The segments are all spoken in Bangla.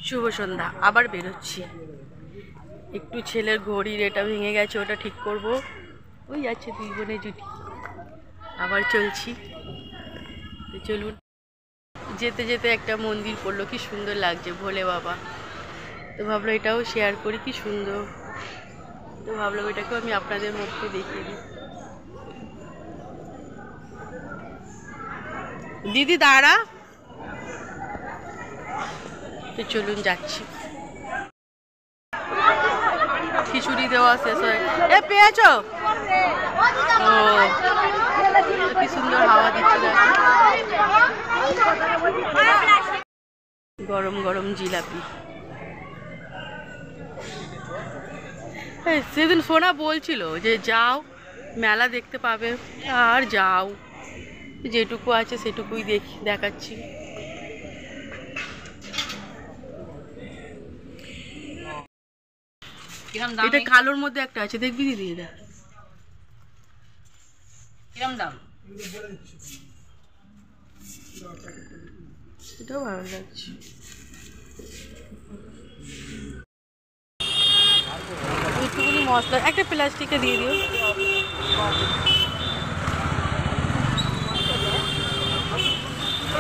শুভ সন্ধ্যা। আবার বেরোচ্ছি, একটু ছেলের ঘড়ির এটা ভেঙে গেছে, ওটা ঠিক করব। ওই যাচ্ছে দুই বোনের জুটি। আবার চলছি, তো চলুন। যেতে যেতে একটা মন্দির পড়লো, কি সুন্দর লাগছে, ভোলে বাবা। তো ভাবলো এটাও শেয়ার করি, কি সুন্দর। তো ভাবলাম এটাকেও আমি আপনাদের মধ্যে দেখিয়ে দিই। দিদি দাঁড়া। তো চলুন যাচ্ছি। খিচুড়ি দেওয়া শেষ হয়ে এ পেয়েছো? ও কি সুন্দর হাওয়া দিচ্ছে, গরম গরম জিলাপি। সেদিন সোনা বলছিল যে যাও মেলা দেখতে পাবে, আর যাও, যেটুকু আছে সেটুকুই দেখাচ্ছি। এটা কালোর মধ্যে একটা আছে, দেখবি দিদি? এটা কিরম দাম? এটাও ভালো লাগছে। একটুখানি মশলা একটা প্লাস্টিকে দিয়ে দিও।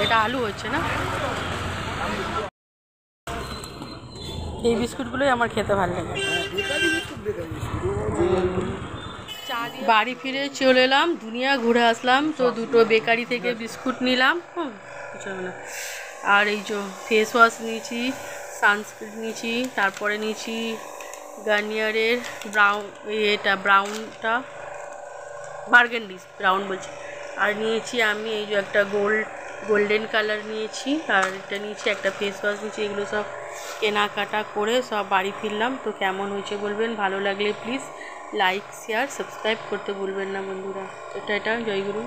এটা আলু হচ্ছে না? এই বিস্কুটগুলোই আমার খেতে ভালো লাগে। বাড়ি ফিরে চলে এলাম, দুনিয়া ঘুরে আসলাম। তো দুটো বেকারি থেকে বিস্কুট নিলাম, আর এই যে ফেস ওয়াশ নিয়েছি, সানস্ক্রিন নিয়েছি, তারপরে নিয়েছি গার্নিয়ারের ব্রাউনটা, বার্গেন্ডি ব্রাউন বলছি। আর নিয়েছি আমি এই যে একটা গোল্ডেন কালার নিয়েছি, আর এটা নিয়েছি একটা ফেস ওয়াশ নিয়েছি। এগুলো সব কেনাকাটা করে সব বাড়ি ফিরলাম। তো কেমন হয়েছে বলবেন, ভালো লাগলে প্লিজ লাইক শেয়ার সাবস্ক্রাইব করতে ভুলবেন না বন্ধুরা। এটা জয়গুরু।